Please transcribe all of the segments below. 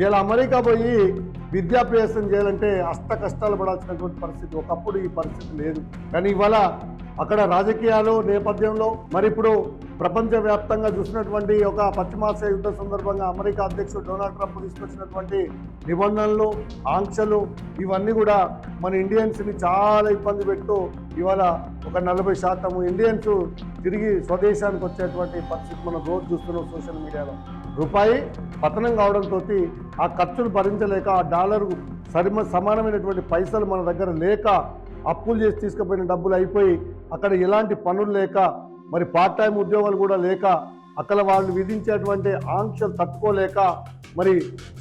ఇలా అమెరికా పోయి విద్యాభ్యాసం చేయాలంటే అష్ట కష్టాలు పడాల్సినటువంటి పరిస్థితి. ఒకప్పుడు ఈ పరిస్థితి లేదు. కానీ ఇవాళ అక్కడ రాజకీయాలు నేపథ్యంలో మరి ఇప్పుడు ప్రపంచవ్యాప్తంగా చూసినటువంటి ఒక పశ్చిమాసియా యుద్ధ సందర్భంగా అమెరికా అధ్యక్షుడు డొనాల్డ్ ట్రంప్ తీసుకొచ్చినటువంటి నిబంధనలు, ఆంక్షలు ఇవన్నీ కూడా మన ఇండియన్స్ని చాలా ఇబ్బంది పెడుతూ ఇవాళ ఒక 40% ఇండియన్స్ తిరిగి స్వదేశానికి వచ్చేటువంటి పరిస్థితి మనం రోజు చూస్తున్నాం సోషల్ మీడియాలో. రూపాయి పతనం కావడంతో ఆ ఖర్చులు భరించలేక ఆ డాలరు సమానమైనటువంటి పైసలు మన దగ్గర లేక అప్పులు చేసి తీసుకుపోయిన డబ్బులు అయిపోయి అక్కడ ఎలాంటి పనులు లేక మరి పార్ట్ టైం ఉద్యోగాలు కూడా లేక అక్కడ వాళ్ళు విధించేటువంటి ఆంక్షలు తట్టుకోలేక మరి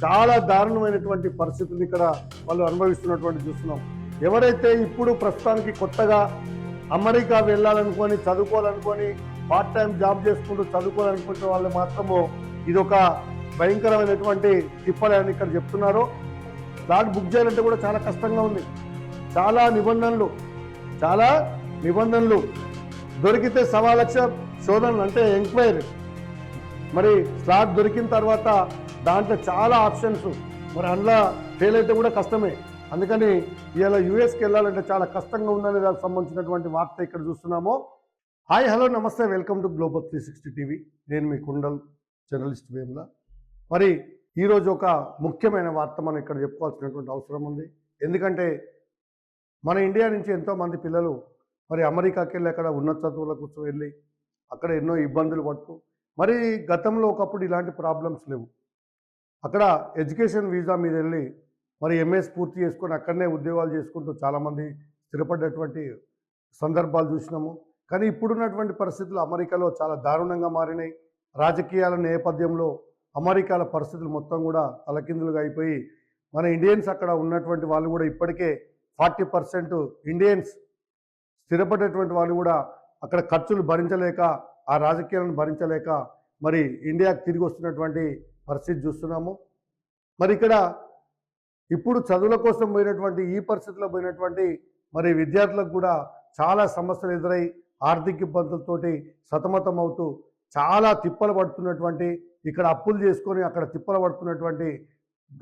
చాలా దారుణమైనటువంటి పరిస్థితులు ఇక్కడ వాళ్ళు అనుభవిస్తున్నటువంటి చూస్తున్నాం. ఎవరైతే ఇప్పుడు ప్రస్తుతానికి కొత్తగా అమెరికా వెళ్ళాలనుకొని చదువుకోవాలనుకొని పార్ట్ టైం జాబ్ చేసుకుంటూ చదువుకోవాలనుకుంటున్న వాళ్ళు మాత్రము ఇది ఒక భయంకరమైనటువంటి తిప్పలని ఇక్కడ చెప్తున్నారు. ఫ్లాట్ బుక్ చేయాలంటే కూడా చాలా కష్టంగా ఉంది. చాలా నిబంధనలు దొరికితే 1,00,000 శోధనలు అంటే ఎంక్వైరీ. మరి స్లాట్ దొరికిన తర్వాత దాంట్లో చాలా ఆప్షన్స్, మరి అందులో ఫెయిల్ అయితే కూడా కష్టమే. అందుకని ఇలా యూఎస్కి వెళ్ళాలంటే చాలా కష్టంగా ఉందనే దానికి సంబంధించినటువంటి వార్త ఇక్కడ చూస్తున్నాము. హాయ్, హలో, నమస్తే, వెల్కమ్ టు గ్లోబల్ 360 టీవీ. నేను మీ కుండల్ జర్నలిస్ట్ వేముల. మరి ఈరోజు ఒక ముఖ్యమైన వార్త మనం ఇక్కడ చెప్పుకోవాల్సినటువంటి అవసరం ఉంది. ఎందుకంటే మన ఇండియా నుంచి ఎంతోమంది పిల్లలు మరి అమెరికాకి వెళ్ళి అక్కడ ఉన్నత చదువులకు వెళ్ళి అక్కడ ఎన్నో ఇబ్బందులు పడుతూ, మరి గతంలో ఒకప్పుడు ఇలాంటి ప్రాబ్లమ్స్ లేవు. అక్కడ ఎడ్యుకేషన్ వీసా మీద వెళ్ళి మరి ఎంఎస్ పూర్తి చేసుకొని అక్కడనే ఉద్యోగాలు చేసుకుంటూ చాలామంది స్థిరపడ్డటువంటి సందర్భాలు చూసినాము. కానీ ఇప్పుడున్నటువంటి పరిస్థితులు అమెరికాలో చాలా దారుణంగా మారినాయి. రాజకీయాల నేపథ్యంలో అమెరికాల పరిస్థితులు మొత్తం కూడా తలకిందులుగా అయిపోయి మన ఇండియన్స్ అక్కడ ఉన్నటువంటి వాళ్ళు కూడా ఇప్పటికే 40% ఇండియన్స్ స్థిరపడేటువంటి వాళ్ళు కూడా అక్కడ ఖర్చులు భరించలేక, ఆ రాజకీయాలను భరించలేక మరి ఇండియాకి తిరిగి వస్తున్నటువంటి పరిస్థితి చూస్తున్నాము. మరి ఇక్కడ ఇప్పుడు చదువుల కోసం పోయినటువంటి ఈ పరిస్థితిలో పోయినటువంటి మరి విద్యార్థులకు కూడా చాలా సమస్యలు ఎదురై ఆర్థిక ఇబ్బందులతోటి సతమతం అవుతూ చాలా తిప్పలు పడుతున్నటువంటి, ఇక్కడ అప్పులు చేసుకొని అక్కడ తిప్పలు పడుతున్నటువంటి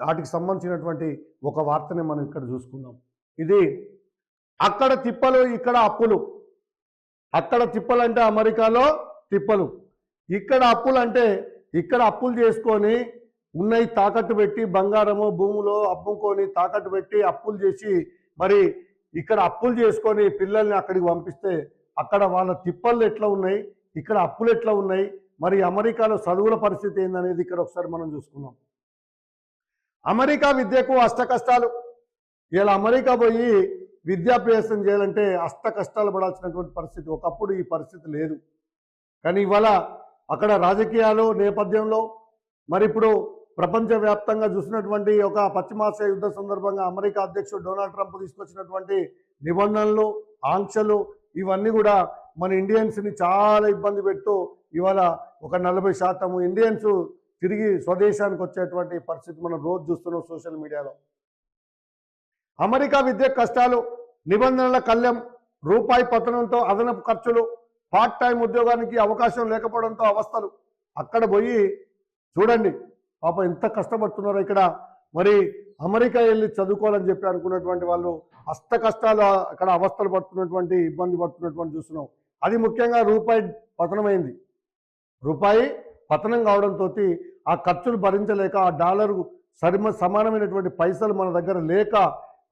వాటికి సంబంధించినటువంటి ఒక వార్తని మనం ఇక్కడ చూసుకున్నాం. ఇది అక్కడ తిప్పలు ఇక్కడ అప్పులు. అక్కడ తిప్పలు అంటే అమెరికాలో తిప్పలు, ఇక్కడ అప్పులు అంటే ఇక్కడ అప్పులు చేసుకొని ఉన్నాయి తాకట్టు పెట్టి బంగారము భూములో అమ్ముకొని తాకట్టు పెట్టి అప్పులు చేసి మరి ఇక్కడ అప్పులు చేసుకొని పిల్లల్ని అక్కడికి పంపిస్తే అక్కడ వాళ్ళ తిప్పలు ఎట్లా ఉన్నాయి, ఇక్కడ అప్పులు ఎట్లా ఉన్నాయి, మరి అమెరికాలో చదువుల పరిస్థితి ఏందనేది ఇక్కడ ఒకసారి మనం చూసుకున్నాం. అమెరికా విద్యకు అష్ట కష్టాలు. ఇలా అమెరికా పోయి విద్యాభ్యాసం చేయాలంటే అష్ట కష్టాలు పడాల్సినటువంటి పరిస్థితి. ఒకప్పుడు ఈ పరిస్థితి లేదు. కానీ ఇవాళ అక్కడ రాజకీయాలు నేపథ్యంలో మరి ఇప్పుడు ప్రపంచవ్యాప్తంగా చూసినటువంటి ఒక పశ్చిమాసియా యుద్ధ సందర్భంగా అమెరికా అధ్యక్షుడు డొనాల్డ్ ట్రంప్ తీసుకొచ్చినటువంటి నిబంధనలు, ఆంక్షలు ఇవన్నీ కూడా మన ఇండియన్స్ని చాలా ఇబ్బంది పెడుతూ ఇవాళ ఒక 40% ఇండియన్స్ తిరిగి స్వదేశానికి వచ్చేటువంటి పరిస్థితి మనం రోజు చూస్తున్నాం సోషల్ మీడియాలో. అమెరికా విద్య కష్టాలు, నిబంధనల కళ్యం, రూపాయి పతనంతో అదనపు ఖర్చులు, పార్ట్ టైం ఉద్యోగానికి అవకాశం లేకపోవడంతో అవస్థలు. అక్కడ పోయి చూడండి పాప ఎంత కష్టపడుతున్నారో. ఇక్కడ మరి అమెరికా వెళ్ళి చదువుకోవాలని చెప్పి అనుకున్నటువంటి వాళ్ళు అష్ట కష్టాలు అక్కడ అవస్థలు పడుతున్నటువంటి ఇబ్బంది పడుతున్నటువంటి చూస్తున్నాం. అది ముఖ్యంగా రూపాయి పతనమైంది. రూపాయి పతనం కావడంతో ఆ ఖర్చులు భరించలేక ఆ డాలరు సమానమైనటువంటి పైసలు మన దగ్గర లేక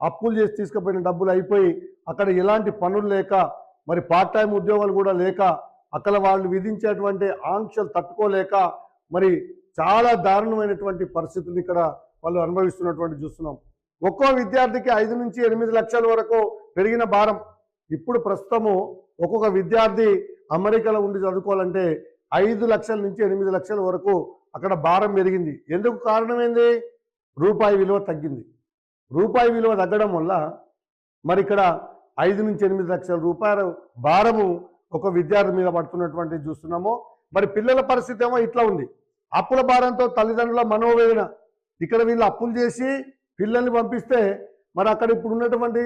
అప్పులు చేసి తీసుకుపోయిన డబ్బులు అయిపోయి అక్కడ ఎలాంటి పనులు లేక మరి పార్ట్ టైం ఉద్యోగాలు కూడా లేక అక్కడ వాళ్ళు విధించేటువంటి ఆంక్షలు తట్టుకోలేక మరి చాలా దారుణమైనటువంటి పరిస్థితులు ఇక్కడ వాళ్ళు అనుభవిస్తున్నటువంటి చూస్తున్నాం. ఒక్కో విద్యార్థికి 5 నుంచి 8 లక్షల వరకు పెరిగిన భారం. ఇప్పుడు ప్రస్తుతము ఒక్కొక్క విద్యార్థి అమెరికాలో ఉండి చదువుకోవాలంటే 5 లక్షల నుంచి 8 లక్షల వరకు అక్కడ భారం పెరిగింది. ఎందుకు కారణమైంది? రూపాయి విలువ తగ్గింది. రూపాయి విలువ తగ్గడం వల్ల మరి ఇక్కడ 5 నుంచి 8 లక్షల రూపాయల భారము ఒక విద్యార్థి మీద పడుతున్నటువంటి చూస్తున్నాము. మరి పిల్లల పరిస్థితి ఏమో ఇట్లా ఉంది. అప్పుల భారంతో తల్లిదండ్రుల మనోవేదన. ఇక్కడ వీళ్ళు అప్పులు చేసి పిల్లల్ని పంపిస్తే మరి అక్కడ ఇప్పుడు ఉన్నటువంటి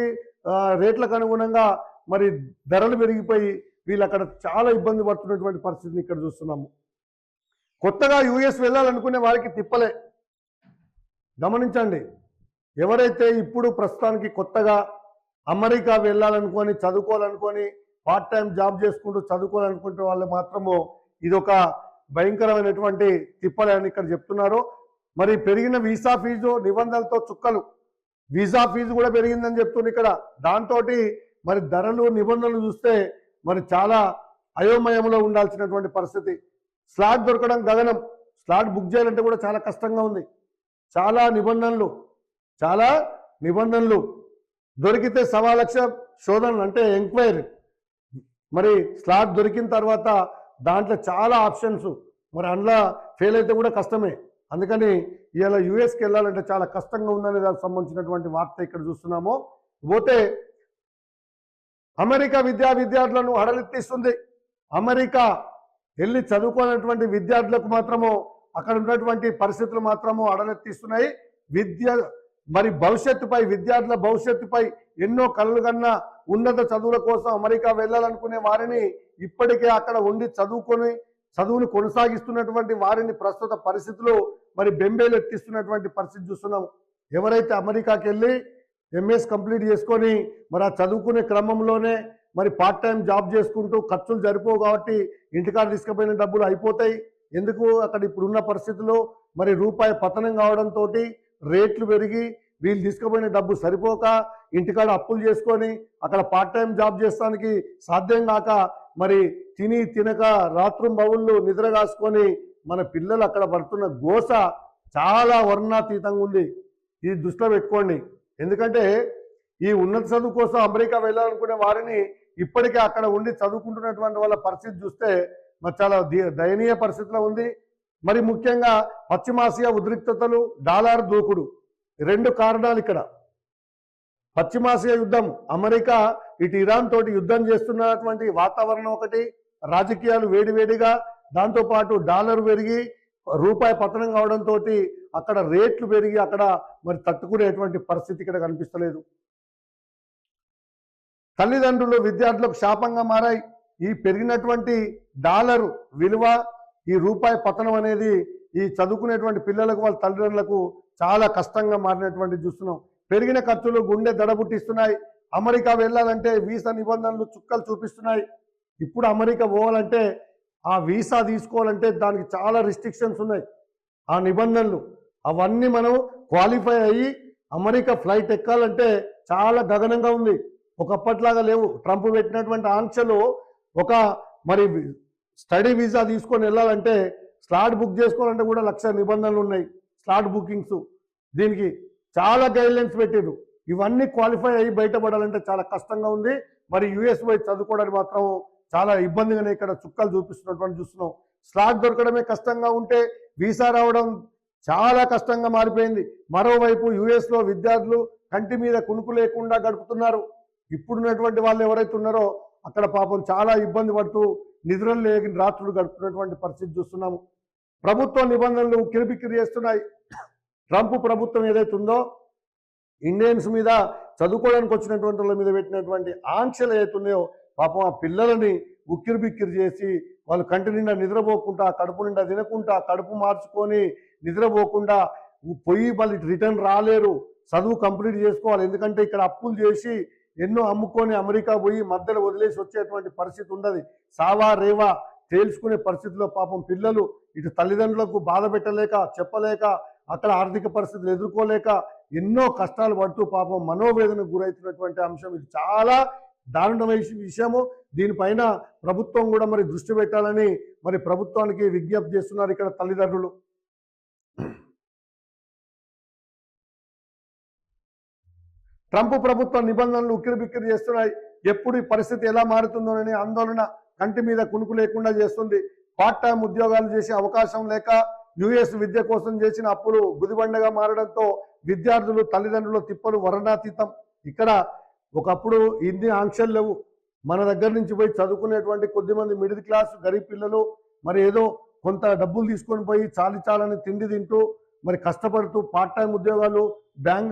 రేట్లకు అనుగుణంగా మరి ధరలు పెరిగిపోయి వీళ్ళు అక్కడ చాలా ఇబ్బంది పడుతున్నటువంటి పరిస్థితిని ఇక్కడ చూస్తున్నాము. కొత్తగా యుఎస్ వెళ్ళాలనుకునే వారికి తిప్పలే. గమనించండి. ఎవరైతే ఇప్పుడు ప్రస్తుతానికి కొత్తగా అమెరికా వెళ్ళాలనుకొని చదువుకోవాలనుకొని పార్ట్ టైం జాబ్ చేసుకుంటూ చదువుకోవాలనుకుంటే వాళ్ళు మాత్రము ఇదొక భయంకరమైనటువంటి తిప్పలని ఇక్కడ చెప్తున్నారు. మరి పెరిగిన వీసా ఫీజు నిబంధనలతో చుక్కలు, వీసా ఫీజు కూడా పెరిగిందని చెప్తుంది ఇక్కడ. దాంతో మరి ధరలు నిబంధనలు చూస్తే మరి చాలా అయోమయంలో ఉండాల్సినటువంటి పరిస్థితి. స్లాట్ దొరకడం గగనం. స్లాట్ బుక్ చేయాలంటే కూడా చాలా కష్టంగా ఉంది. చాలా నిబంధనలు దొరికితే 1,00,000 శోధనలు అంటే ఎంక్వైరీ. మరి స్లాట్ దొరికిన తర్వాత దాంట్లో చాలా ఆప్షన్స్, మరి అందులో ఫెయిల్ అయితే కూడా కష్టమే. అందుకని ఇలా యుఎస్కి వెళ్ళాలంటే చాలా కష్టంగా ఉందనే దానికి సంబంధించినటువంటి వార్త ఇక్కడ చూస్తున్నాము. పోతే అమెరికా విద్యార్థులను హడలెత్తిస్తుంది. అమెరికా వెళ్ళి చదువుకున్నటువంటి విద్యార్థులకు మాత్రము అక్కడ ఉన్నటువంటి పరిస్థితులు మాత్రము హడలెత్తిస్తున్నాయి. విద్యార్థుల భవిష్యత్తుపై ఎన్నో కలలు కన్నా ఉన్నత చదువుల కోసం అమెరికా వెళ్ళాలనుకునే వారిని ఇప్పటికే అక్కడ ఉండి చదువును కొనసాగిస్తున్నటువంటి వారిని ప్రస్తుత పరిస్థితులు మరి బెంబేలు ఎత్తిస్తున్నటువంటి పరిస్థితి చూస్తున్నాం. ఎవరైతే అమెరికాకి వెళ్ళి ఎంఎస్ కంప్లీట్ చేసుకొని మరి ఆ చదువుకునే క్రమంలోనే మరి పార్ట్ టైం జాబ్ చేసుకుంటూ ఖర్చులు సరిపోవు కాబట్టి ఇంటికాడ తీసుకుపోయిన డబ్బులు అయిపోతాయి. ఎందుకు అక్కడ ఇప్పుడున్న పరిస్థితుల్లో మరి రూపాయి పతనం కావడంతో రేట్లు పెరిగి వీళ్ళు తీసుకుపోయిన డబ్బు సరిపోక ఇంటికాడ అప్పులు చేసుకొని అక్కడ పార్ట్ టైం జాబ్ చేస్తానికి సాధ్యం కాక మరి తినక రాత్రింబవుళ్ళు నిద్ర కాసుకొని మన పిల్లలు అక్కడ పడుతున్న గోస చాలా వర్ణాతీతంగా ఉంది. ఇది దృష్టిలో పెట్టుకోండి. ఎందుకంటే ఈ ఉన్నత చదువు కోసం అమెరికా వెళ్ళాలనుకునే వారిని ఇప్పటికే అక్కడ ఉండి చదువుకుంటున్నటువంటి వాళ్ళ పరిస్థితి చూస్తే మరి చాలా దయనీయ పరిస్థితిలో ఉంది. మరి ముఖ్యంగా పశ్చిమాసియా ఉద్రిక్తతలు, డాలర్ దూకుడు, 2 కారణాలు ఇక్కడ. పశ్చిమాసియా యుద్ధం, అమెరికా ఇటు ఇరాన్ తోటి యుద్ధం చేస్తున్నటువంటి వాతావరణం ఒకటి, రాజకీయాలు వేడివేడిగా, దాంతోపాటు డాలర్ పెరిగి రూపాయి పతనం కావడంతో అక్కడ రేట్లు పెరిగి అక్కడ మరి తట్టుకునేటువంటి పరిస్థితి ఇక్కడ కనిపిస్తలేదు. తల్లిదండ్రులు విద్యార్థులకు శాపంగా మారాయి. ఈ పెరిగినటువంటి డాలర్ విలువ, ఈ రూపాయి పతనం అనేది ఈ చదువుకునేటువంటి పిల్లలకు వాళ్ళ తల్లిదండ్రులకు చాలా కష్టంగా మారినటువంటి చూస్తున్నాం. పెరిగిన ఖర్చులు గుండె దడబుట్టిస్తున్నాయి. అమెరికా వెళ్ళాలంటే వీసా నిబంధనలు చుక్కలు చూపిస్తున్నాయి. ఇప్పుడు అమెరికా పోవాలంటే ఆ వీసా తీసుకోవాలంటే దానికి చాలా రిస్ట్రిక్షన్స్ ఉన్నాయి. ఆ నిబంధనలు అవన్నీ మనం క్వాలిఫై అయ్యి అమెరికా ఫ్లైట్ ఎక్కాలంటే చాలా గగనంగా ఉంది. ఒకప్పట్లాగా లేవు. ట్రంప్ పెట్టినటువంటి ఆంక్షలు ఒక మరి స్టడీ వీసా తీసుకొని వెళ్ళాలంటే స్లాట్ బుక్ చేసుకోవాలంటే కూడా 1,00,000 నిబంధనలు ఉన్నాయి. స్లాట్ బుకింగ్స్, దీనికి చాలా గైడ్లైన్స్ పెట్టారు. ఇవన్నీ క్వాలిఫై అయ్యి బయటపడాలంటే చాలా కష్టంగా ఉంది. మరి యుఎస్ పోయి చదువుకోవడానికి మాత్రం చాలా ఇబ్బందిగానే ఇక్కడ చుక్కలు చూపిస్తున్నటువంటి చూస్తున్నాం. స్లాట్ దొరకడమే కష్టంగా ఉంటే వీసా రావడం చాలా కష్టంగా మారిపోయింది. మరోవైపు యుఎస్లో విద్యార్థులు కంటి మీద కునుకు లేకుండా గడుపుతున్నారు. ఇప్పుడున్నటువంటి వాళ్ళు ఎవరైతే ఉన్నారో అక్కడ పాపం చాలా ఇబ్బంది పడుతూ నిద్రలు లేని రాత్రులు గడుపుతున్నటువంటి పరిస్థితి చూస్తున్నాము. ప్రభుత్వ నిబంధనలు ఉక్కిరిబిక్కిరి చేస్తున్నాయి. ట్రంప్ ప్రభుత్వం ఏదైతే ఉందో ఇండియన్స్ మీద చదువుకోవడానికి వచ్చినటువంటి వాళ్ళ మీద పెట్టినటువంటి ఆంక్షలు ఏవైతున్నాయో పాపం ఆ పిల్లలని ఉక్కిరిబిక్కిరి చేసి వాళ్ళు కంటి నిండా నిద్రపోకుండా, కడుపు నిండా తినకుండా, కడుపు మార్చుకొని నిద్రపోకుండా పోయి మళ్ళీ రిటర్న్ రాలేరు. చదువు కంప్లీట్ చేసుకోవాలి. ఎందుకంటే ఇక్కడ అప్పులు చేసి ఎన్నో అమ్ముకొని అమెరికా పోయి మధ్యలో వదిలేసి వచ్చేటువంటి పరిస్థితి ఉండదు. సావా రేవా తేల్చుకునే పరిస్థితిలో పాపం పిల్లలు ఇటు తల్లిదండ్రులకు బాధ పెట్టలేక, చెప్పలేక, అక్కడ ఆర్థిక పరిస్థితులు ఎదుర్కోలేక ఎన్నో కష్టాలు పడుతూ పాపం మనోవేదనకు గురవుతున్నటువంటి అంశం. ఇది చాలా దారుణమైన విషయము. దీనిపైన ప్రభుత్వం కూడా మరి దృష్టి పెట్టాలని మరి ప్రభుత్వానికి విజ్ఞప్తి చేస్తున్నారు ఇక్కడ తల్లిదండ్రులు. ట్రంప్ ప్రభుత్వ నిబంధనలు ఉక్కిరిబిక్కిరి చేస్తున్నాయి. ఎప్పుడు ఈ పరిస్థితి ఎలా మారుతుందోనని ఆందోళన కంటి మీద కునుకు లేకుండా చేస్తుంది. పార్ట్ టైం ఉద్యోగాలు చేసే అవకాశం లేక యుఎస్ విద్య కోసం చేసిన అప్పులు గుదిబండగా మారడంతో విద్యార్థులు, తల్లిదండ్రుల తిప్పలు వర్ణాతీతం. ఇక్కడ ఒకప్పుడు ఇన్ని ఆంక్షలు లేవు. మన దగ్గర నుంచి పోయి చదువుకునేటువంటి కొద్దిమంది మిడిల్ క్లాస్ గరీబ్ పిల్లలు మరి ఏదో కొంత డబ్బులు తీసుకొని పోయి చాలని తిండి తింటూ మరి కష్టపడుతూ పార్ట్ టైం ఉద్యోగాలు,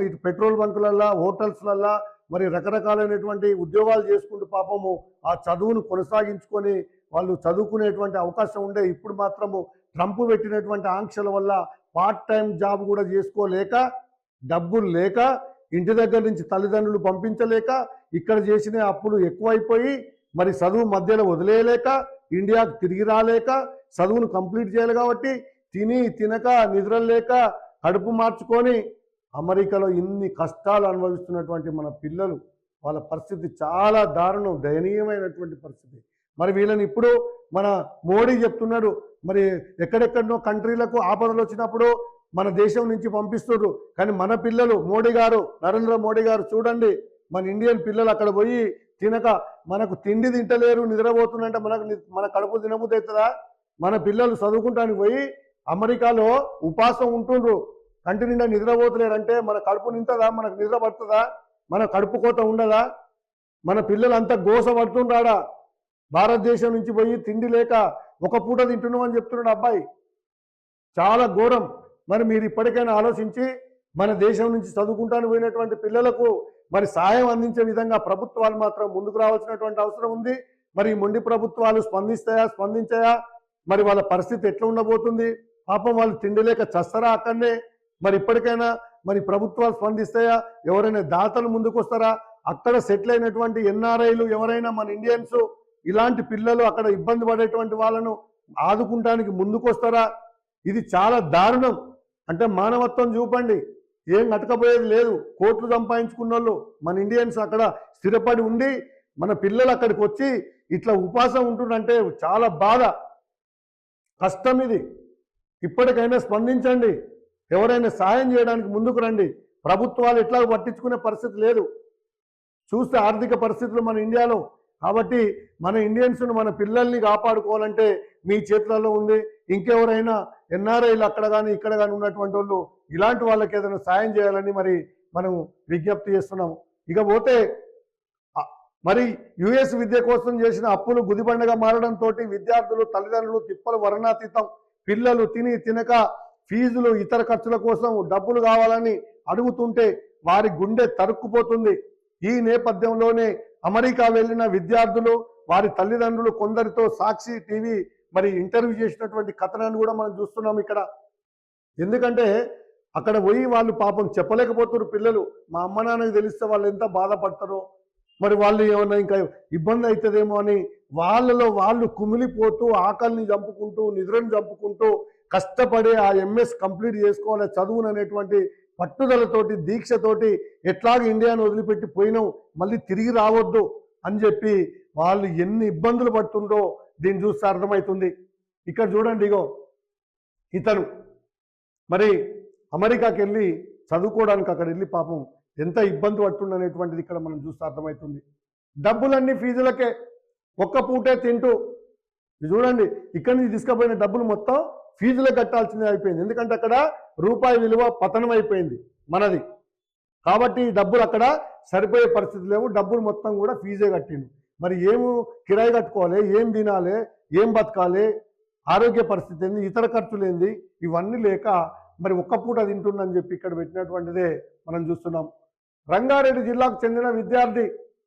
ఇటు పెట్రోల్ బంకులల్లా, హోటల్స్లల్లా మరి రకరకాలైనటువంటి ఉద్యోగాలు చేసుకుంటూ పాపము ఆ చదువును కొనసాగించుకొని వాళ్ళు చదువుకునేటువంటి అవకాశం ఉండే. ఇప్పుడు మాత్రము ట్రంప్ పెట్టినటువంటి ఆంక్షల వల్ల పార్ట్ టైం జాబ్ కూడా చేసుకోలేక, డబ్బులు లేక, ఇంటి దగ్గర నుంచి తల్లిదండ్రులు పంపించలేక, ఇక్కడ చేసిన అప్పులు ఎక్కువైపోయి మరి చదువు మధ్యలో వదిలేయలేక, ఇండియాకు తిరిగి రాలేక, చదువును కంప్లీట్ చేయాలి కాబట్టి తిని తినక నిద్రలేక కడుపు మార్చుకొని అమెరికాలో ఇన్ని కష్టాలు అనుభవిస్తున్నటువంటి మన పిల్లలు, వాళ్ళ పరిస్థితి చాలా దారుణం, దయనీయమైనటువంటి పరిస్థితి. మరి వీళ్ళని ఇప్పుడు మన మోడీ చెప్తున్నాడు, మరి ఎక్కడెక్కడనో కంట్రీలకు ఆపదలు వచ్చినప్పుడు మన దేశం నుంచి పంపిస్తున్నారు. కానీ మన పిల్లలు మోడీ గారు, నరేంద్ర మోడీ గారు చూడండి, మన ఇండియన్ పిల్లలు అక్కడ పోయి తినక, మనకు తిండి తింటలేరు, నిద్రపోతుందంటే మన కడుపు తినబుద్ధి అవుతుందా? మన పిల్లలు చదువుకుంటానికి పోయి అమెరికాలో ఉపాసం ఉంటుండ్రు, కంటి నిండా నిద్రపోతలేరంటే మన కడుపు నింతదా? మనకు నిద్ర పడుతుందా? మన కడుపు కోత ఉండదా? మన పిల్లలు అంతా గోస పడుతుండ్రాడా? భారతదేశం నుంచి పోయి తిండి లేక ఒక పూట తింటున్నాం అని చెప్తున్నాడు అబ్బాయి. చాలా ఘోరం. మరి మీరు ఇప్పటికైనా ఆలోచించి మన దేశం నుంచి చదువుకుంటాను పోయినటువంటి పిల్లలకు మరి సాయం అందించే విధంగా ప్రభుత్వాలు మాత్రం ముందుకు రావాల్సినటువంటి అవసరం ఉంది. మరి మొండి ప్రభుత్వాలు స్పందించాయా? మరి వాళ్ళ పరిస్థితి ఎట్లా ఉండబోతుంది? పాపం వాళ్ళు తిండి లేక చస్తారా అక్కడనే? మరి ఇప్పటికైనా మరి ప్రభుత్వాలు స్పందిస్తాయా? ఎవరైనా దాతలు ముందుకు వస్తారా? అక్కడ సెటిల్ అయినటువంటి ఎన్ఆర్ఐలు ఎవరైనా మన ఇండియన్స్ ఇలాంటి పిల్లలు అక్కడ ఇబ్బంది పడేటువంటి వాళ్ళను ఆదుకుంటానికి ముందుకు వస్తారా? ఇది చాలా దారుణం. అంటే మానవత్వం చూపండి. ఏం కట్టకపోయేది లేదు. కోట్లు సంపాదించుకున్న వాళ్ళు మన ఇండియన్స్ అక్కడ స్థిరపడి ఉండి మన పిల్లలు అక్కడికి వచ్చి ఇట్లా ఉపాసం ఉంటుందంటే చాలా బాధ, కష్టం ఇది. ఇప్పటికైనా స్పందించండి. ఎవరైనా సాయం చేయడానికి ముందుకు రండి. ప్రభుత్వాలు ఎట్లా పట్టించుకునే పరిస్థితి లేదు. చూస్తే ఆర్థిక పరిస్థితులు మన ఇండియాలో. కాబట్టి మన ఇండియన్స్ను, మన పిల్లల్ని కాపాడుకోవాలంటే మీ చేతులలో ఉంది. ఇంకెవరైనా ఎన్ఆర్ఐలు అక్కడ కానీ ఇక్కడ కానీ ఉన్నటువంటి వాళ్ళు ఇలాంటి వాళ్ళకి ఏదైనా సాయం చేయాలని మరి మనం విజ్ఞప్తి చేస్తున్నాము. ఇకపోతే మరి యుఎస్ విద్య కోసం చేసిన అప్పులు గుదిబండగా మారడంతో విద్యార్థులు, తల్లిదండ్రులు తిప్పలు వర్ణాతీతం. పిల్లలు తిని తినక ఫీజులు, ఇతర ఖర్చుల కోసం డబ్బులు కావాలని అడుగుతుంటే వారి గుండె తరుక్కుపోతుంది. ఈ నేపథ్యంలోనే అమెరికా వెళ్ళిన విద్యార్థులు, వారి తల్లిదండ్రులు కొందరితో సాక్షి టీవీ మరి ఇంటర్వ్యూ చేసినటువంటి కథనాన్ని కూడా మనం చూస్తున్నాం ఇక్కడ. ఎందుకంటే అక్కడ పోయి వాళ్ళు పాపం చెప్పలేకపోతున్నారు పిల్లలు. మా అమ్మ నాన్నకి తెలిస్తే వాళ్ళు ఎంత బాధపడతారో, మరి వాళ్ళు ఏమన్నా ఇంకా ఇబ్బంది అవుతుందేమో అని వాళ్ళలో వాళ్ళు కుమిలిపోతూ, ఆకలిని చంపుకుంటూ, నిద్రను చంపుకుంటూ కష్టపడి ఆ ఎంఎస్ కంప్లీట్ చేసుకోవాలి చదువును అనేటువంటి పట్టుదలతోటి, దీక్షతోటి ఎట్లాగ ఇండియాను వదిలిపెట్టి పోయినాం, మళ్ళీ తిరిగి రావద్దు అని చెప్పి వాళ్ళు ఎన్ని ఇబ్బందులు పడుతుండో దీన్ని చూస్తే అర్థమవుతుంది. ఇక్కడ చూడండి, ఇగో ఇతను మరి అమెరికాకి వెళ్ళి చదువుకోవడానికి అక్కడ వెళ్ళి పాపం ఎంత ఇబ్బంది పడుతుండనేటువంటిది ఇక్కడ మనం చూస్తే అర్థమవుతుంది. డబ్బులన్నీ ఫీజులకే, ఒక్క పూటే తింటూ. చూడండి, ఇక్కడి నుంచి తీసుకుపోయిన డబ్బులు మొత్తం ఫీజులే కట్టాల్సిందే అయిపోయింది. ఎందుకంటే అక్కడ రూపాయి విలువ పతనం అయిపోయింది మనది. కాబట్టి డబ్బులు అక్కడ సరిపోయే పరిస్థితి లేవు. డబ్బులు మొత్తం కూడా ఫీజే కట్టిండు. మరి ఏము కిరాయి కట్టుకోవాలి, ఏం తినాలి, ఏం బతకాలి, ఆరోగ్య పరిస్థితి ఏంది, ఇతర ఖర్చులు ఏంది, ఇవన్నీ లేక మరి ఒక్క పూట తింటుందని చెప్పి ఇక్కడ పెట్టినటువంటిదే మనం చూస్తున్నాం. రంగారెడ్డి జిల్లాకు చెందిన విద్యార్థి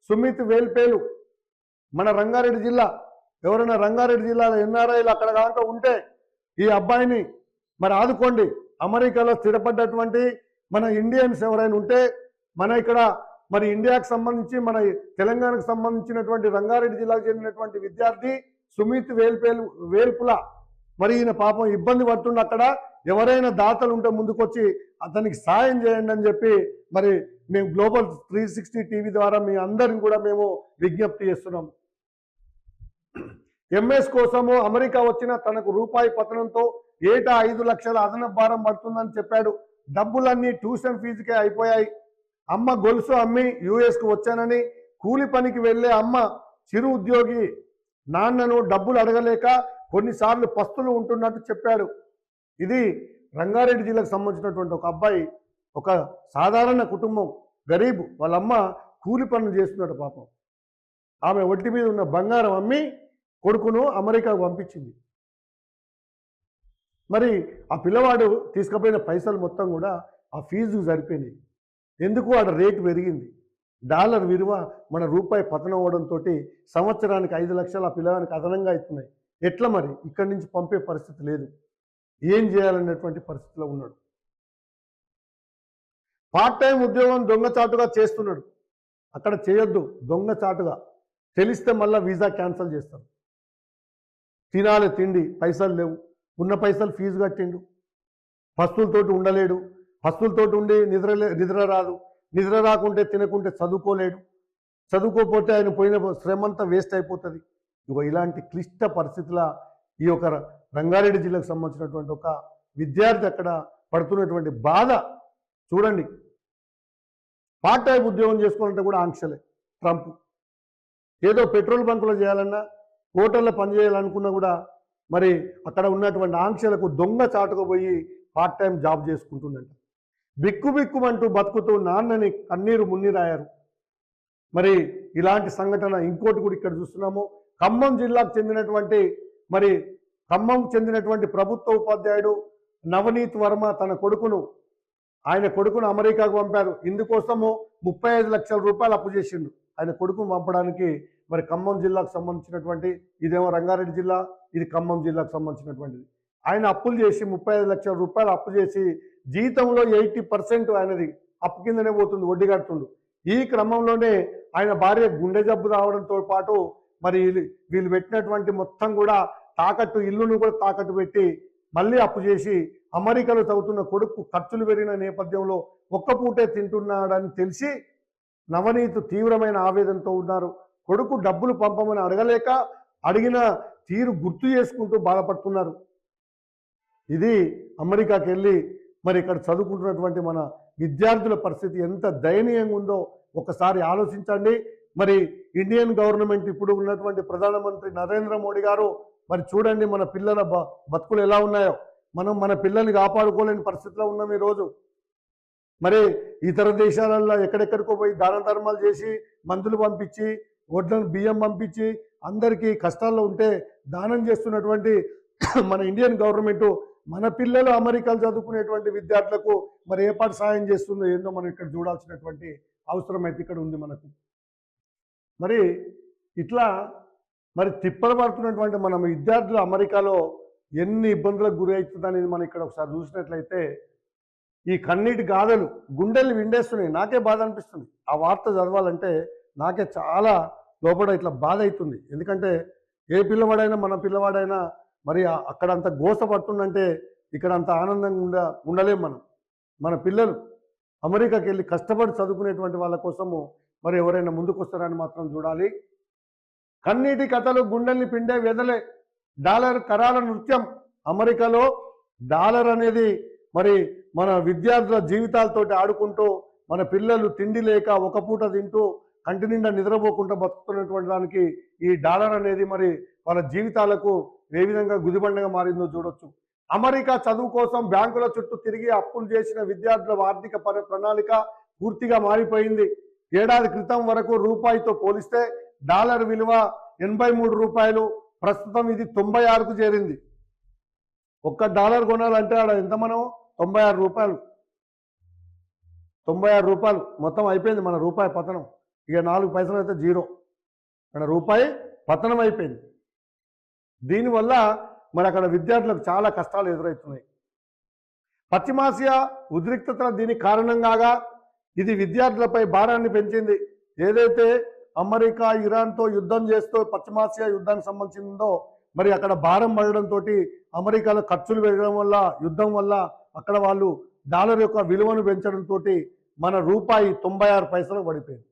సుమిత్ వేల్పేలు, మన రంగారెడ్డి జిల్లా. ఎవరైనా రంగారెడ్డి జిల్లాలో ఎన్ఆర్ఐలు అక్కడ కనుక ఉంటే ఈ అబ్బాయిని మరి ఆదుకోండి. అమెరికాలో స్థిరపడ్డటువంటి మన ఇండియన్స్ ఎవరైనా ఉంటే మన ఇక్కడ మరి ఇండియాకు సంబంధించి, మన తెలంగాణకు సంబంధించినటువంటి రంగారెడ్డి జిల్లాకు చెందినటువంటి విద్యార్థి సుమిత్ వేల్పుల మరి ఈయన పాపం ఇబ్బంది పడుతుండే. అక్కడ ఎవరైనా దాతలు ఉంటే ముందుకొచ్చి అతనికి సాయం చేయండి అని చెప్పి మరి మేము గ్లోబల్ 360 టీవీ ద్వారా మీ అందరిని కూడా మేము విజ్ఞప్తి చేస్తున్నాం. ఎంఎస్ కోసము అమెరికా వచ్చిన తనకు రూపాయి పతనంతో ఏటా 5 లక్షల అదనపు భారం పడుతుందని చెప్పాడు. డబ్బులన్నీ ట్యూషన్ ఫీజుకే అయిపోయాయి. అమ్మ గొలుసు అమ్మి యుఎస్కు వచ్చానని కూలి పనికి వెళ్ళే అమ్మ చిరు ఉద్యోగి నాన్నను డబ్బులు అడగలేక కొన్నిసార్లు పస్తులు ఉంటున్నట్టు చెప్పాడు. ఇది రంగారెడ్డి జిల్లాకు సంబంధించినటువంటి ఒక అబ్బాయి, ఒక సాధారణ కుటుంబం, గరీబ్. వాళ్ళమ్మ కూలి పనులు చేస్తున్నాడు పాపం. ఆమె ఒంటి మీద ఉన్న బంగారం అమ్మి కొడుకును అమెరికాకు పంపించింది. మరి ఆ పిల్లవాడు తీసుకుపోయిన పైసలు మొత్తం కూడా ఆ ఫీజు సరిపోయినాయి. ఎందుకు? ఆడ రేటు పెరిగింది. డాలర్ విలువ మన రూపాయి పతనం అవడంతో సంవత్సరానికి 5 లక్షలు ఆ పిల్లవానికి అదనంగా ఇస్తున్నాయి. ఎట్లా మరి? ఇక్కడి నుంచి పంపే పరిస్థితి లేదు. ఏం చేయాలనేటువంటి పరిస్థితిలో ఉన్నాడు. పార్ట్ టైం ఉద్యోగం దొంగచాటుగా చేస్తున్నాడు. అక్కడ చేయొద్దు, దొంగచాటుగా తెలిస్తే మళ్ళీ వీసా క్యాన్సిల్ చేస్తారు. తినాలి తిండి, పైసలు లేవు, ఉన్న పైసలు ఫీజు కట్టిండు, పస్తులతోటి ఉండలేడు, పస్తులతోటి ఉండి నిద్ర రాదు, నిద్ర రాకుంటే తినకుంటే చదువుకోలేడు, చదువుకోకపోతే ఆయన పోయిన శ్రమంతా వేస్ట్ అయిపోతుంది. ఇగో ఇలాంటి క్లిష్ట పరిస్థితుల ఈ యొక్క రంగారెడ్డి జిల్లాకు సంబంధించినటువంటి ఒక విద్యార్థి అక్కడ పడుతున్నటువంటి బాధ చూడండి. పార్ట్ టైం ఉద్యోగం చేసుకోవాలంటే కూడా ఆంక్షలే. ట్రంప్ ఏదో పెట్రోల్ బంకులో చేయాలన్నా, హోటల్లో పనిచేయాలనుకున్నా కూడా మరి అక్కడ ఉన్నటువంటి ఆంక్షలకు దొంగ చాటుకుపోయి పార్ట్ టైం జాబ్ చేసుకుంటుందంట. బిక్కుబిక్కుమంటూ బతుకుతూ నాన్నని కన్నీరు మున్నీరాయారు. మరి ఇలాంటి సంఘటన ఇంకోటి కూడా ఇక్కడ చూస్తున్నాము. ఖమ్మం జిల్లాకు చెందినటువంటి ప్రభుత్వ ఉపాధ్యాయుడు నవనీత్ వర్మ తన కొడుకును అమెరికాకు పంపారు. ఇందుకోసము 35 లక్షల రూపాయలు అప్పు చేసిండు ఆయన కొడుకును పంపడానికి. మరి ఖమ్మం జిల్లాకు సంబంధించినటువంటి, ఇదేమో రంగారెడ్డి జిల్లా, ఇది ఖమ్మం జిల్లాకు సంబంధించినటువంటిది. ఆయన అప్పులు చేసి 35 లక్షల రూపాయలు అప్పు చేసి జీతంలో 80% ఆయనది అప్పు కిందనే పోతుంది, వడ్డీ కడుతుండు. ఈ క్రమంలోనే ఆయన భార్య గుండె జబ్బు రావడంతో పాటు మరి వీళ్ళు పెట్టినటువంటి మొత్తం కూడా తాకట్టు, ఇల్లును కూడా తాకట్టు పెట్టి మళ్ళీ అప్పు చేసి అమెరికాలో చదువుతున్న కొడుకు ఖర్చులు పెరిగిన నేపథ్యంలో ఒక్క పూటే తింటున్నాడని తెలిసి నవనీత్ తీవ్రమైన ఆవేదనతో ఉన్నారు. కొడుకు డబ్బులు పంపమని అడగలేక అడిగిన తీరు గుర్తు చేసుకుంటూ బాధపడుతున్నారు. ఇది అమెరికాకి వెళ్ళి మరి ఇక్కడ చదువుకుంటున్నటువంటి మన విద్యార్థుల పరిస్థితి ఎంత దయనీయంగా ఉందో ఒకసారి ఆలోచించండి. మరి ఇండియన్ గవర్నమెంట్, ఇప్పుడు ఉన్నటువంటి ప్రధానమంత్రి నరేంద్ర మోడీ గారు మరి చూడండి మన పిల్లల బతుకులు ఎలా ఉన్నాయో. మనం మన పిల్లల్ని కాపాడుకోలేని పరిస్థితిలో ఉన్నాం ఈరోజు. మరి ఇతర దేశాలలో ఎక్కడెక్కడికో పోయి దాన ధర్మాలు చేసి, మందులు పంపించి, వడ్లను బియ్యం పంపించి, అందరికీ కష్టాల్లో ఉంటే దానం చేస్తున్నటువంటి మన ఇండియన్ గవర్నమెంట్ మన పిల్లలు అమెరికాలో చదువుకునేటువంటి విద్యార్థులకు మరి ఏ పాటు సాయం చేస్తుందో ఏందో మనం ఇక్కడ చూడాల్సినటువంటి అవసరం అయితే ఇక్కడ ఉంది మనకు. మరి ఇట్లా మరి తిప్పలు పడుతున్నటువంటి మన విద్యార్థులు అమెరికాలో ఎన్ని ఇబ్బందులకు గురి అవుతుందనేది మనం ఇక్కడ ఒకసారి చూసినట్లయితే ఈ కన్నీటి గాథలు గుండెలు విండేస్తున్నాయి. నాకే బాధ అనిపిస్తుంది ఆ వార్త చదవాలంటే. నాకే చాలా లోపల ఇట్లా బాధ అవుతుంది. ఎందుకంటే ఏ పిల్లవాడైనా, మన పిల్లవాడైనా మరి అక్కడ అంత గోస పడుతుందంటే ఇక్కడ అంత ఆనందంగా ఉండలేం మనం. మన పిల్లలు అమెరికాకి వెళ్ళి కష్టపడి చదువుకునేటువంటి వాళ్ళ కోసము మరి ఎవరైనా ముందుకు వస్తారని మాత్రం చూడాలి. కన్నీటి కథలు, గుండెల్ని పిండే వెదలే, డాలర్ కరాల నృత్యం. అమెరికాలో డాలర్ అనేది మరి మన విద్యార్థుల జీవితాలతోటి ఆడుకుంటూ, మన పిల్లలు తిండి లేక ఒక పూట తింటూ కంటి నిండా నిద్రపోకుండా బతుకుతున్నటువంటి దానికి ఈ డాలర్ అనేది మరి వాళ్ళ జీవితాలకు ఏ విధంగా గుదిబండగా మారిందో చూడొచ్చు. అమెరికా చదువు కోసం బ్యాంకుల చుట్టూ తిరిగి అప్పులు చేసిన విద్యార్థుల ఆర్థిక ప్రణాళిక పూర్తిగా మారిపోయింది. ఏడాది క్రితం వరకు రూపాయితో పోలిస్తే డాలర్ విలువ 83 రూపాయలు, ప్రస్తుతం ఇది 96కు చేరింది. ఒక్క డాలర్ కొనాలంటే ఆడ ఎంత, మనం 96 రూపాయలు. 96 రూపాయలు మొత్తం అయిపోయింది మన రూపాయి పతనం. ఇక 4 పైసలు అయితే జీరో, మన రూపాయి పతనం అయిపోయింది. దీనివల్ల మరి అక్కడ విద్యార్థులకు చాలా కష్టాలు ఎదురవుతున్నాయి. పశ్చిమాసియా ఉద్రిక్తతల దీనికి కారణం కాగా ఇది విద్యార్థులపై భారాన్ని పెంచింది. ఏదైతే అమెరికా ఇరాన్తో యుద్ధం చేస్తూ పశ్చిమాసియా యుద్ధానికి సంబంధించిందో మరి అక్కడ భారం పడడంతో అమెరికాలో ఖర్చులు పెరగడం వల్ల, యుద్ధం వల్ల అక్కడ వాళ్ళు డాలర్ యొక్క విలువను పెంచడంతో మన రూపాయి 96 పైసలకు పడిపోయింది.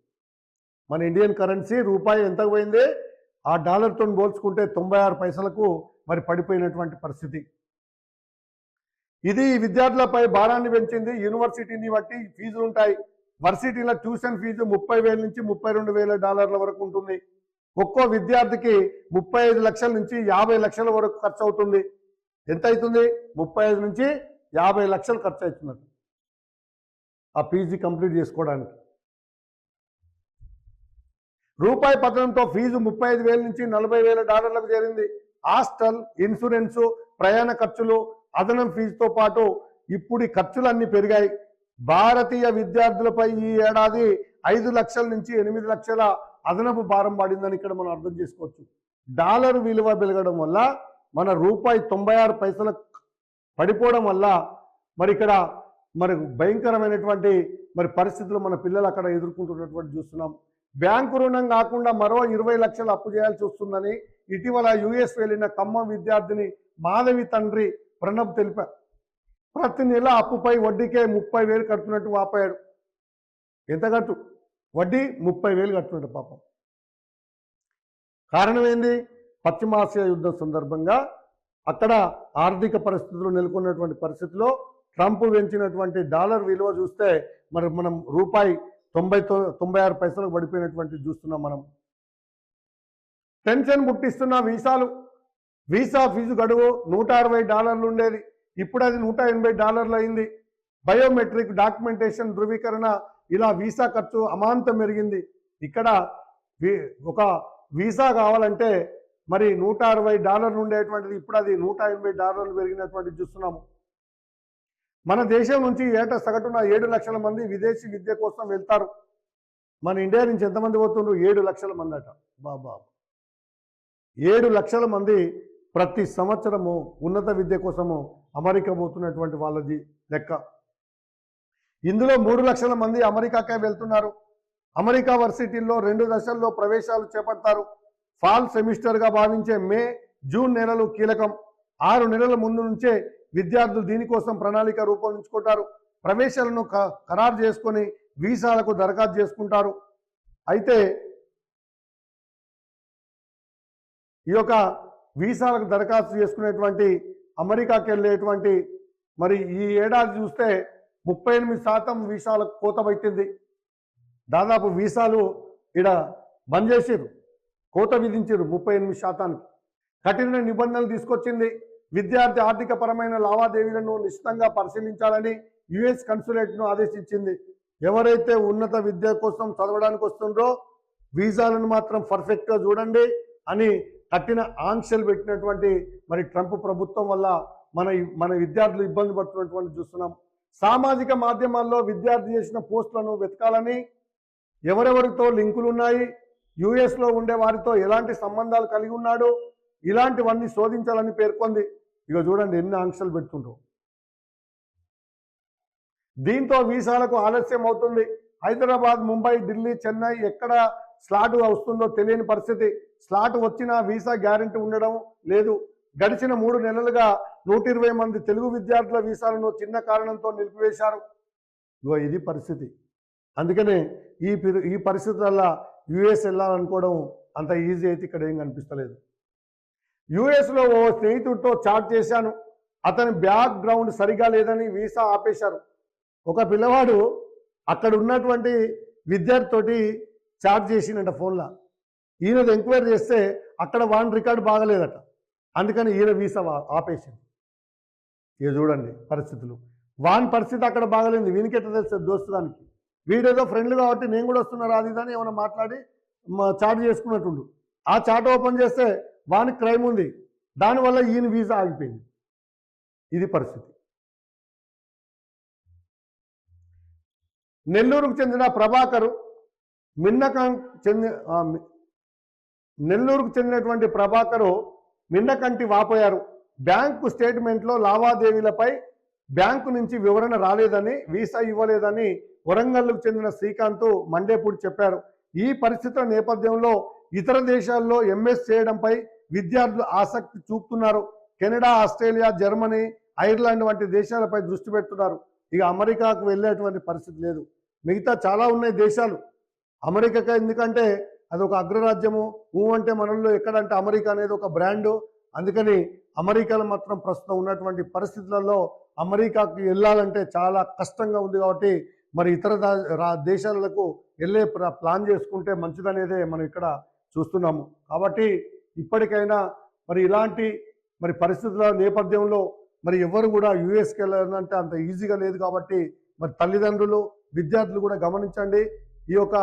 మన ఇండియన్ కరెన్సీ రూపాయి ఎంతకు పోయింది, ఆ డాలర్తో పోల్చుకుంటే 96 పైసలకు మరి పడిపోయినటువంటి పరిస్థితి. ఇది విద్యార్థులపై భారాన్ని పెంచింది. యూనివర్సిటీని బట్టి ఫీజులు ఉంటాయి. వర్సిటీల ట్యూషన్ ఫీజు 30,000 నుంచి $32,000 వరకు ఉంటుంది. ఒక్కో విద్యార్థికి 35 లక్షల నుంచి 50 లక్షల వరకు ఖర్చు అవుతుంది. ఎంత అవుతుంది? 35 నుంచి 50 లక్షలు ఖర్చు అవుతున్నట్టు ఆ పీజీ కంప్లీట్ చేసుకోవడానికి. రూపాయి పతనంతో ఫీజు 35,000 నుంచి $40,000 చేరింది. హాస్టల్, ఇన్సూరెన్సు, ప్రయాణ ఖర్చులు, అదనం ఫీజుతో పాటు ఇప్పుడు ఈ ఖర్చులన్నీ పెరిగాయి. భారతీయ విద్యార్థులపై ఈ ఏడాది 5 లక్షల నుంచి 8 లక్షల అదనపు భారం పడిందని ఇక్కడ మనం అర్థం చేసుకోవచ్చు. డాలర్ విలువ పెరగడం వల్ల మన రూపాయి 96 పైసలకు పడిపోవడం వల్ల మరి ఇక్కడ మరి భయంకరమైనటువంటి మరి పరిస్థితులు మన పిల్లలు అక్కడ ఎదుర్కొంటున్నటువంటి చూస్తున్నాం. బ్యాంకు రుణం కాకుండా మరో 20 లక్షలు అప్పు చేయాల్సి వస్తుందని ఇటీవల యుఎస్ వెళ్ళిన ఖమ్మం విద్యార్థిని మాధవి తండ్రి ప్రణబ్ తెలిపారు. ప్రతి నెల అప్పుపై వడ్డీకే 30,000 కడుతున్నట్టు వాపోయాడు. ఎంత కట్టు? వడ్డీ 30,000 కడుతున్నట్టు పాపం. కారణం ఏంది? పశ్చిమాసియా యుద్ధం సందర్భంగా అక్కడ ఆర్థిక పరిస్థితులు నెలకొన్నటువంటి పరిస్థితిలో ట్రంప్ పెంచినటువంటి డాలర్ విలువ చూస్తే మరి మనం రూపాయి 96 పైసలకు పడిపోయినటువంటి చూస్తున్నాం. మనం టెన్షన్ పుట్టిస్తున్న వీసా ఫీజు గడువు $160 ఉండేది, ఇప్పుడు అది $180 అయింది. బయోమెట్రిక్ డాక్యుమెంటేషన్ ధృవీకరణ, ఇలా వీసా ఖర్చు అమాంతం పెరిగింది. ఇక్కడ ఒక వీసా కావాలంటే మరి $160 ఉండేటువంటిది ఇప్పుడు అది $180 పెరిగినటువంటి చూస్తున్నాము. మన దేశం నుంచి ఏటా సగటున 7 లక్షల మంది విదేశీ విద్య కోసం వెళ్తారు. మన ఇండియా నుంచి ఎంతమంది పోతుండ్రు? 7 లక్షల మంది అట. బాబా 7 లక్షల మంది ప్రతి సంవత్సరము ఉన్నత విద్య కోసము అమెరికా పోతున్నటువంటి వాళ్ళది లెక్క. ఇందులో 3 లక్షల మంది అమెరికాకే వెళ్తున్నారు. అమెరికా వర్సిటీల్లో 2 దశల్లో ప్రవేశాలు చేపడతారు. ఫాల్ సెమిస్టర్గా భావించే మే, జూన్ నెలలు కీలకం. 6 నెలల ముందు నుంచే విద్యార్థులు దీనికోసం ప్రణాళిక రూపొందించుకుంటారు. ప్రవేశాలను ఖరారు చేసుకొని వీసాలకు దరఖాస్తు చేసుకుంటారు. అయితే ఈ యొక్క వీసాలకు దరఖాస్తు చేసుకునేటువంటి అమెరికాకి వెళ్ళేటువంటి మరి ఈ ఏడాది చూస్తే 38% వీసాలకు కోత పెట్టింది. దాదాపు వీసాలు ఇక్కడ బంద్ చేసారు, కోత విధించారు 38%. కఠిన నిబంధనలు తీసుకొచ్చింది. విద్యార్థి ఆర్థిక పరమైన లావాదేవీలను నిశ్చితంగా పరిశీలించాలని యుఎస్ కన్సులేట్ను ఆదేశించింది. ఎవరైతే ఉన్నత విద్య కోసం చదవడానికి వస్తుండ్రో వీసాలను మాత్రం పర్ఫెక్ట్గా చూడండి అని కఠిన ఆంక్షలు పెట్టినటువంటి మరి ట్రంప్ ప్రభుత్వం వల్ల మన విద్యార్థులు ఇబ్బంది పడుతున్నటువంటి చూస్తున్నాం. సామాజిక మాధ్యమాల్లో విద్యార్థి చేసిన పోస్టులను వెతకాలని, ఎవరెవరితో లింకులు ఉన్నాయి, యుఎస్లో ఉండే వారితో ఎలాంటి సంబంధాలు కలిగి ఉన్నాడు, ఇలాంటివన్నీ శోధించాలని పేర్కొంది. ఇక చూడండి ఎన్ని ఆంక్షలు పెడుతుండ్రో. దీంతో వీసాలకు ఆలస్యం అవుతుంది. హైదరాబాద్, ముంబై, ఢిల్లీ, చెన్నై ఎక్కడ స్లాట్ వస్తుందో తెలియని పరిస్థితి. స్లాట్ వచ్చినా వీసా గ్యారెంటీ ఉండడం లేదు. గడిచిన 3 నెలలుగా 120 మంది తెలుగు విద్యార్థుల వీసాలను చిన్న కారణంతో నిలిపివేశారు. ఇది పరిస్థితి. అందుకనే ఈ పరిస్థితులలో యుఎస్ వెళ్ళాలనుకోవడం అంత ఈజీ అయితే ఇక్కడ ఏం కనిపిస్తలేదు. యుఎస్లో ఓ స్నేహితుడితో చాట్ చేశాను, అతని బ్యాక్గ్రౌండ్ సరిగా లేదని వీసా ఆపేశారు. ఒక పిల్లవాడు అక్కడ ఉన్నటువంటి విద్యార్థితోటి చాట్ చేసినట ఫోన్లో. ఈయనది ఎంక్వైరీ చేస్తే అక్కడ వాన్ రికార్డు బాగలేదట, అందుకని ఈయన వీసా ఆపేసింది. ఇక చూడండి పరిస్థితులు. వాన్ పరిస్థితి అక్కడ బాగలేదు, వీనికి ఎట్లా తెలుస్తుంది దోస్తుదానికి? వీడేదో ఫ్రెండ్లు కాబట్టి నేను కూడా వస్తున్నారు అది ఇదని ఏమైనా మాట్లాడి చాట్ చేసుకున్నట్టుండు. ఆ చాట్ ఓపెన్ చేస్తే వానికి క్రైమ్ ఉంది, దానివల్ల ఈయన వీసా ఆగిపోయింది. ఇది పరిస్థితి. నెల్లూరుకు చెందిన ప్రభాకరు నెల్లూరుకు చెందినటువంటి ప్రభాకరు మిన్నకంటి వాపోయారు. బ్యాంకు స్టేట్మెంట్లో లావాదేవీలపై బ్యాంకు నుంచి వివరణ రాలేదని, వీసా ఇవ్వలేదని వరంగల్కు చెందిన శ్రీకాంత్ మండేపూడి చెప్పారు. ఈ పరిస్థితుల నేపథ్యంలో ఇతర దేశాల్లో ఎంఎస్ చేయడంపై విద్యార్థులు ఆసక్తి చూపుతున్నారు. కెనడా, ఆస్ట్రేలియా, జర్మనీ, ఐర్లాండ్ వంటి దేశాలపై దృష్టి పెడుతున్నారు. ఇక అమెరికాకు వెళ్ళేటువంటి పరిస్థితి లేదు. మిగతా చాలా ఉన్నాయి దేశాలు. అమెరికా ఎందుకంటే అది ఒక అగ్రరాజ్యము. అంటే మనల్లో ఎక్కడంటే అమెరికా అనేది ఒక బ్రాండు. అందుకని అమెరికాలో మాత్రం ప్రస్తుతం ఉన్నటువంటి పరిస్థితులలో అమెరికాకి వెళ్ళాలంటే చాలా కష్టంగా ఉంది. కాబట్టి మరి ఇతర దేశాలకు వెళ్ళే ప్లాన్ చేసుకుంటే మంచిదనేదే మనం ఇక్కడ చూస్తున్నాము. కాబట్టి ఇప్పటికైనా మరి ఇలాంటి మరి పరిస్థితుల నేపథ్యంలో మరి ఎవరు కూడా యుఎస్కి వెళ్ళాలంటే అంత ఈజీగా లేదు. కాబట్టి మరి తల్లిదండ్రులు, విద్యార్థులు కూడా గమనించండి. ఈ యొక్క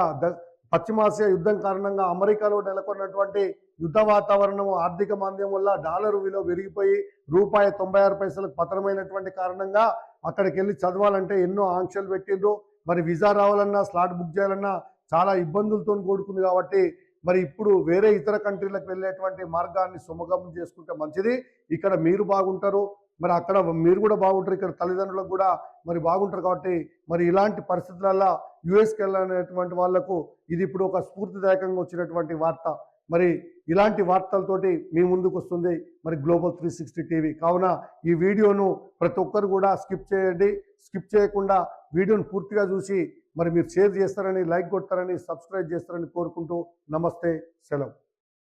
పశ్చిమాసియా యుద్ధం కారణంగా అమెరికాలో నెలకొన్నటువంటి యుద్ధ వాతావరణం, ఆర్థిక మాంద్యం వల్ల డాలర్ విలువ పెరిగిపోయి రూపాయి 96 పైసలకు పతనమైనటువంటి కారణంగా అక్కడికి వెళ్ళి చదవాలంటే ఎన్నో ఆంక్షలు పెట్టిండ్రు. మరి వీసా రావాలన్నా, స్లాట్ బుక్ చేయాలన్నా చాలా ఇబ్బందులతో కూడుకుంది. కాబట్టి మరి ఇప్పుడు వేరే ఇతర కంట్రీలకు వెళ్ళేటువంటి మార్గాన్ని సుమగం చేసుకుంటే మంచిది. ఇక్కడ మీరు బాగుంటారు, మరి అక్కడ మీరు కూడా బాగుంటారు, ఇక్కడ తల్లిదండ్రులకు కూడా మరి బాగుంటారు. కాబట్టి మరి ఇలాంటి పరిస్థితులలో యుఎస్కి వెళ్ళనేటువంటి వాళ్లకు ఇది ఇప్పుడు ఒక స్ఫూర్తిదాయకంగా వచ్చినటువంటి వార్త. మరి ఇలాంటి వార్తలతోటి మీ ముందుకు వస్తుంది మరి గ్లోబల్ 360 టీవీ. కావున ఈ వీడియోను ప్రతి ఒక్కరు కూడా స్కిప్ చేయండి. స్కిప్ చేయకుండా వీడియోను పూర్తిగా చూసి మరి మీరు షేర్ చేస్తారని, లైక్ కొడతారని, సబ్స్క్రైబ్ చేస్తారని కోరుకుంటూ నమస్తే, సెలవు.